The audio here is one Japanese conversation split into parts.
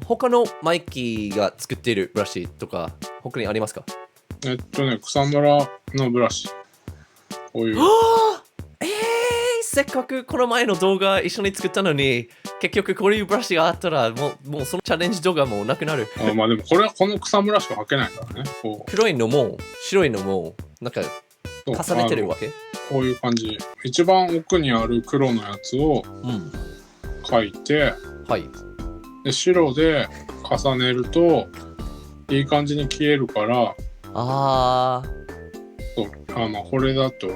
他のマイキーが作っているブラシとか他にありますか？草むらのブラシ。こういう。せっかくこの前の動画一緒に作ったのに、結局こういうブラシがあったらもうそのチャレンジ動画もなくなる。まあでもこれはこの草むらしか履けないからね。こう黒いのも白いのもなんか重ねてるわけ？こういう感じ。一番奥にある黒のやつを描いて、はい。で白で重ねるといい感じに消えるから、そうまあこれだと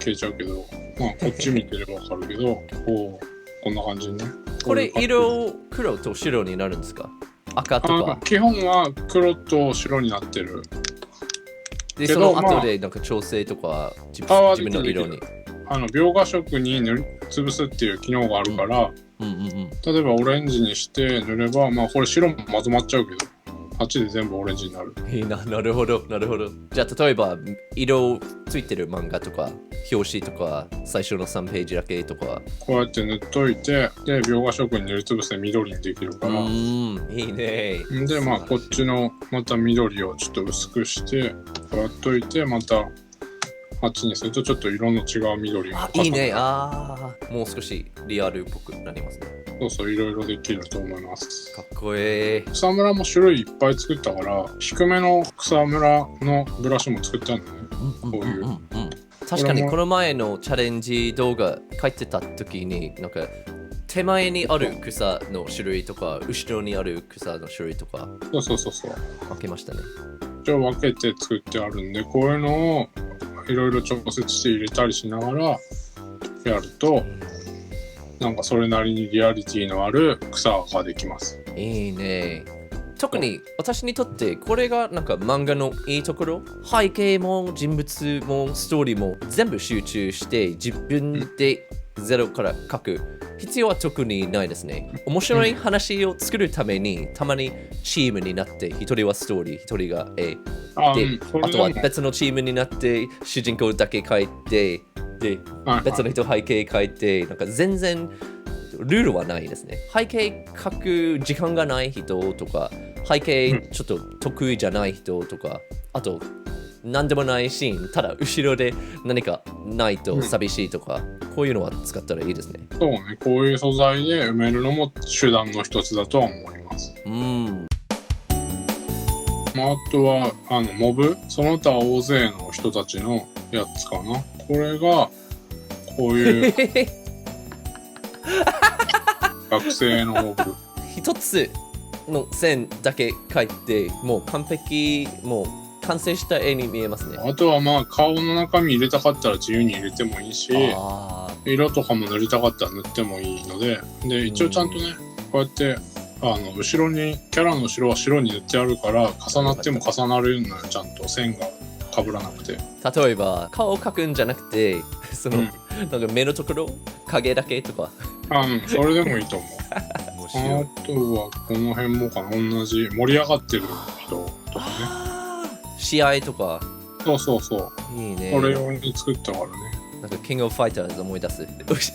消えちゃうけど、まあこっち見てればわかるけど、こんな感じにね。これ色黒と白になるんですか？赤とか。基本は黒と白になってる。でその後でなんか調整とか自分の色に。描画色に塗りつぶすっていう機能があるから、例えばオレンジにして塗れば、まあこれ白もまとまっちゃうけど、あっちで全部オレンジになる。いいな、なるほど。じゃあ例えば色ついてる漫画とか表紙とか最初の3ページだけとかこうやって塗っといて、で描画色に塗りつぶして緑にできるから。いいね。でまあこっちのまた緑をちょっと薄くしてこうやっといて、またあっちにするとちょっと色の違う緑がいいね。もう少しリアルっぽくなりますね。そういろいろできると思います。かっこいい。草むらも種類いっぱい作ったから、低めの草むらのブラシも作ったんだよね。こういう。確かにこの前のチャレンジ動画書いてた時になんか手前にある草の種類とか後ろにある草の種類とかそう分けましたね。一応分けて作ってあるんで、こういうのをいろいろ調節して入れたりしながらやると、なんかそれなりにリアリティのある草ができます。いいね。特に私にとってこれがなんか漫画のいいところ、背景も人物もストーリーも全部集中して自分でゼロから書く必要は特にないですね。面白い話を作るためにたまにチームになって一人はストーリー一人が絵で、あとは別のチームになって主人公だけ書いてで別の人背景書いて、なんか全然ルールはないですね。背景書く時間がない人とか背景ちょっと得意じゃない人とか、あと何でもないシーンただ後ろで何かないと寂しいとか、こういうのは使ったらいいですね。そうね、こういう素材で埋めるのも手段の一つだとは思います。まあ、あとはモブ、その他大勢の人たちのやつかな。これがこういう学生のモブ一つの線だけ描いてもう完璧、もう完成した絵に見えますね。あとはまあ顔の中身入れたかったら自由に入れてもいいし、色とかも塗りたかったら塗ってもいいので、一応ちゃんとね、こうやって後ろにキャラの後ろは白に塗ってあるから重なっても重なるのよ、ちゃんと線が被らなくて。例えば顔を描くんじゃなくてその、なんか目のところ影だけとかそれでもいいと思う。あとはこの辺もかな、同じ盛り上がってる人とかね、試合とか。そういいね。これ用に作ったからね。なんかキングオブファイターズ思い出す。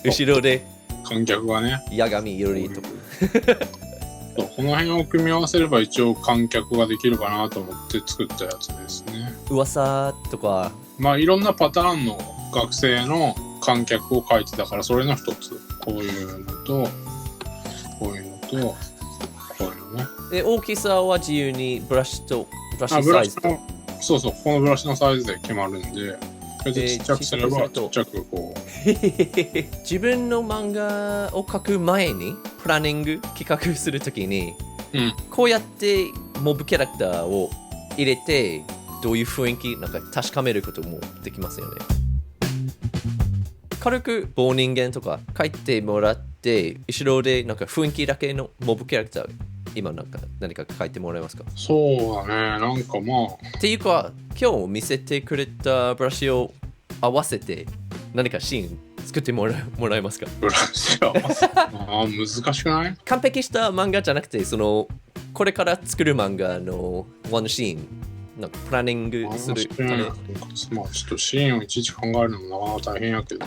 後ろで観客がね、八神よりとかこの辺を組み合わせれば一応観客ができるかなと思って作ったやつですね。噂とか、まあいろんなパターンの学生の観客を描いてたから、それの一つ。こういうのとこういうのとこういうのね。大きさは自由にブラシサイズと。そうこのブラシのサイズで決まるんで、ちっちゃくすればちっちゃくこう自分の漫画を描く前にプランニング企画するときに、こうやってモブキャラクターを入れてどういう雰囲気なんか確かめることもできますよね。軽く棒人間とか描いてもらって後ろでなんか雰囲気だけのモブキャラクター今なんか何か描いてもらえますか？そうだね、なんかまあっていうか今日見せてくれたブラシを合わせて何かシーン作ってもらえますか？ブラシ合わせ難しくない？完璧した漫画じゃなくてこれから作る漫画のワンシーンなんかプランニングするため。まあちょっとシーンをいちいち考えるのもなかなか大変やけど。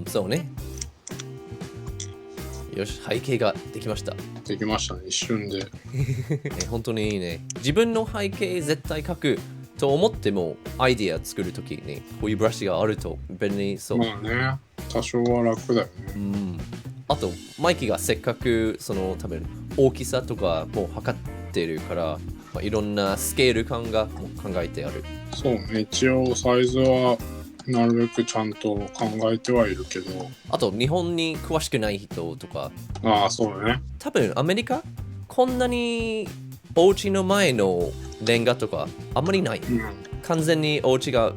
そうね。よし、背景ができました。できましたね、一瞬で。本当にいいね。自分の背景絶対描くと思っても、アイディア作るときに、こういうブラシがあると便利そう。まあね、多少は楽だよね。あと、マイキーがせっかくその多分大きさとかも測ってるから、いろんなスケール感がもう考えてある。そうね、一応サイズはなるべくちゃんと考えてはいるけど。あと、日本に詳しくない人とか。ああ、そうだね。多分アメリカこんなにお家の前のレンガとかあんまりない。完全にお家が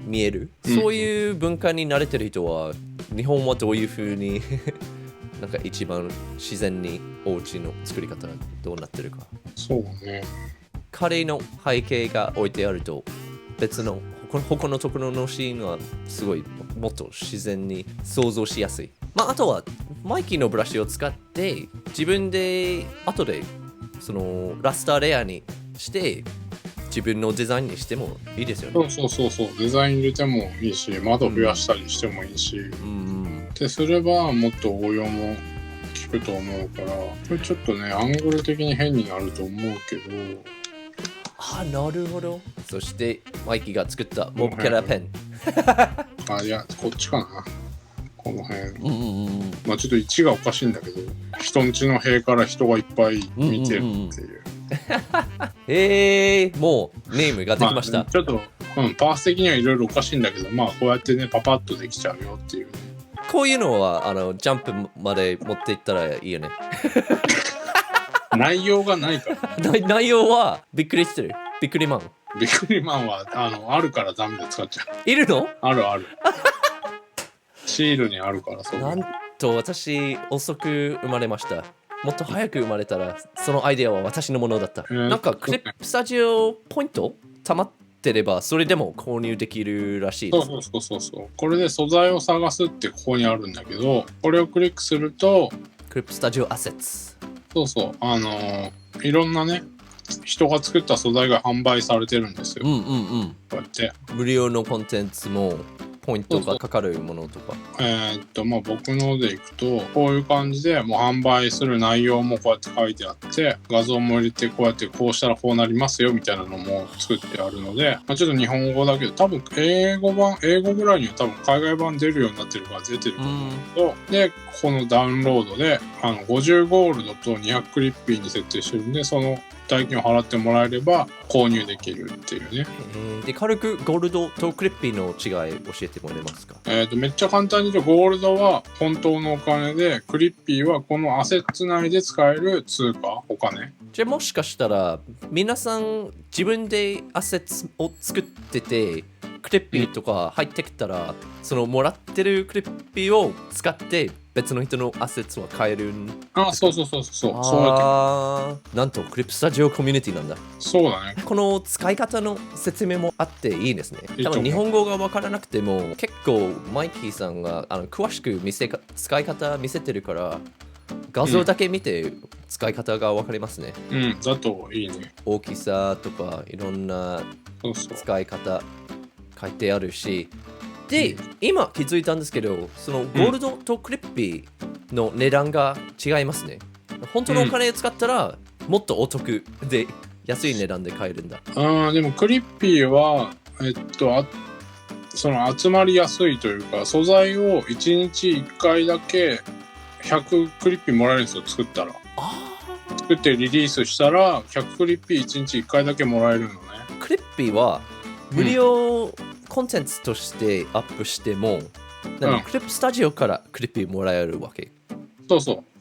見える。そういう文化に慣れてる人は、日本はどういう風になんか一番自然にお家の作り方がどうなってるか。そうね。彼の背景が置いてあると別の他のところのシーンはすごいもっと自然に想像しやすい。まああとはマイキーのブラシを使って自分で後でそのラスターレアにして自分のデザインにしてもいいですよね。そうデザイン入れてもいいし窓増やしたりしてもいいし、ってすればもっと応用も効くと思うから、これちょっとねアングル的に変になると思うけど。なるほど。そしてマイキーが作ったモブキャラペン。いやこっちかな、この辺。まあちょっと位置がおかしいんだけど、人んちの塀から人がいっぱい見てるっていう。もうネームができました。ちょっと、パース的にはいろいろおかしいんだけど、まあこうやってねパパッとできちゃうよっていう、ね。こういうのはジャンプまで持っていったらいいよね。内容がないから内容はびっくりしてる。びっくりマンはあるからダメで使っちゃう。いるの？あるシールにあるから。そうなんと私遅く生まれました。もっと早く生まれたらそのアイデアは私のものだった。なんかクリップスタジオポイント溜まってればそれでも購入できるらしいです。そうこれで素材を探すってここにあるんだけど、これをクリックするとクリップスタジオアセッツ、いろんなね人が作った素材が販売されてるんですよ。こうやって無料のコンテンツもポイントがかかるものとか。まあ僕のでいくとこういう感じでもう販売する内容もこうやって書いてあって、画像も入れてこうやってこうしたらこうなりますよみたいなのも作ってあるので、まあ、ちょっと日本語だけど多分英語ぐらいには多分海外版出るようになってるから出てると思うんだけど、でここのダウンロードで50ゴールドと200クリッピーに設定してるんで、その代金を払ってもらえれば購入できるっていうね。で軽くゴールドとクリッピーの違い教えてもらえますか？めっちゃ簡単に言うと、ゴールドは本当のお金で、クリッピーはこのアセッツ内で使える通貨、お金。じゃあもしかしたら皆さん自分でアセッツを作っててクリッピーとか入ってきたら、そのもらってるクリッピーを使って別の人のアセッツは買える。そうなんとクリップスタジオコミュニティなんだ。そうだね。この使い方の説明もあっていいですね。多分日本語が分からなくても結構マイキーさんが詳しく使い方見せてるから画像だけ見て使い方が分かりますね。だといいね。大きさとかいろんな使い方書いてあるし、で、今気づいたんですけど、そのゴールドとクリッピーの値段が違いますね。本当のお金使ったらもっとお得で安い値段で買えるんだ。でもクリッピーはその集まりやすいというか、素材を1日1回だけ100クリッピーもらえるんですよ。作ってリリースしたら100クリッピー1日1回だけもらえるのね。クリッピーは無料コンテンツとしてアップしても、クリップスタジオからクリッピーもらえるわけ。ク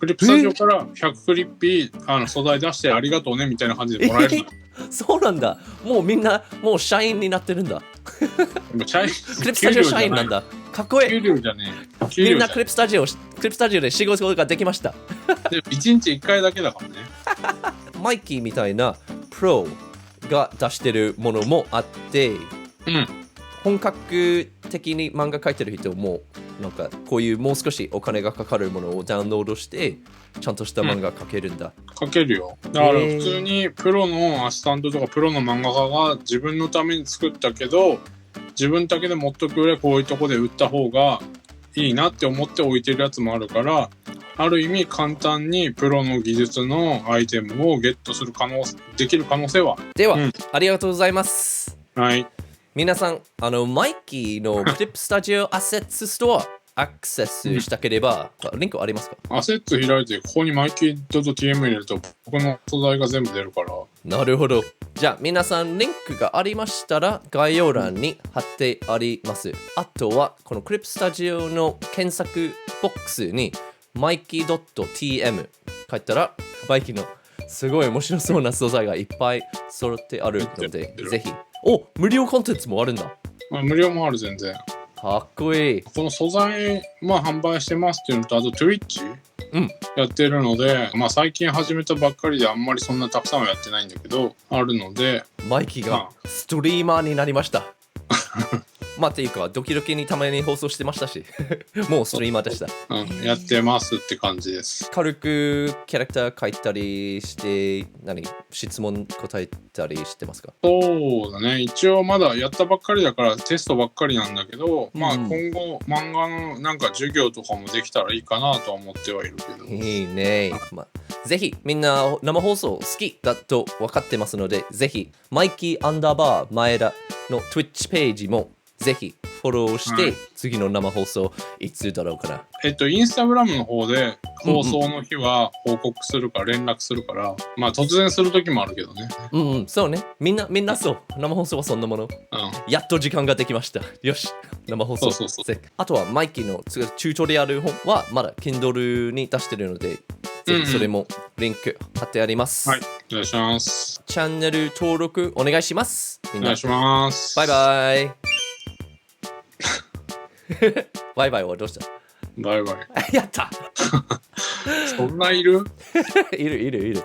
リップスタジオから100クリッピー素材出してありがとうねみたいな感じでもらえる。そうなんだ。もうみんなもう社員になってるんだ。クリップスタジオ社員なんだ。かっこいい。給料じゃねえ。みんなクリップスタジオで仕事ができました。で1日1回だけだからね。マイキーみたいなプロが出してるものもあって、本格的に漫画描いてる人もなんかこういうもう少しお金がかかるものをダウンロードしてちゃんとした漫画描けるんだ。描けるよ。だから普通にプロのアシスタントとかプロの漫画家が自分のために作ったけど、自分だけで持っとくよりこういうとこで売った方がいいなって思って置いてるやつもあるから、ある意味簡単にプロの技術のアイテムをゲットするできる可能性は。では、うんありがとうございます。はい。皆さん、マイキーのクリップスタジオアセッツストアアクセスしたければ、リンクありますか？アセット開いて、ここにマイキー .tm 入れると、僕の素材が全部出るから。なるほど。じゃあ皆さんリンクがありましたら概要欄に貼ってあります。あとはこのクリップスタジオの検索ボックスに mikey.tm 書いたらマイキーのすごい面白そうな素材がいっぱい揃ってあるのでぜひ。お、無料コンテンツもあるんだ。まあ、無料もある全然。かっこいい。この素材、まあ販売してますっていうのと、あと Twitch うん。やってるので、まあ最近始めたばっかりであんまりそんなたくさんはやってないんだけど、あるので、マイキーがストリーマーになりました。まあっていうかドキドキにたまに放送してましたしもうストリーマーでした。やってますって感じです。軽くキャラクター書いたりして質問答えたりしてますか？そうだね、一応まだやったばっかりだからテストばっかりなんだけど、まあ今後漫画のなんか授業とかもできたらいいかなとは思ってはいるけど。いいね。まあ、ぜひみんな生放送好きだと分かってますので、ぜひマイキーアンダーバー前田の Twitch ページもぜひフォローして、次の生放送いつだろうかな。インスタグラムの方で放送の日は報告するから、連絡するから、まあ突然する時もあるけどね。そうね。みんなそう。生放送はそんなもの。やっと時間ができました。よし。生放送。そう。あとはマイキーのチュートリアル本はまだ Kindle に出してるので、ぜひそれもリンク貼ってあります。はい。お願いします。チャンネル登録お願いします。お願いします。バイバイ。バイバイはどうした？バイバイ。やったそんないる？いる。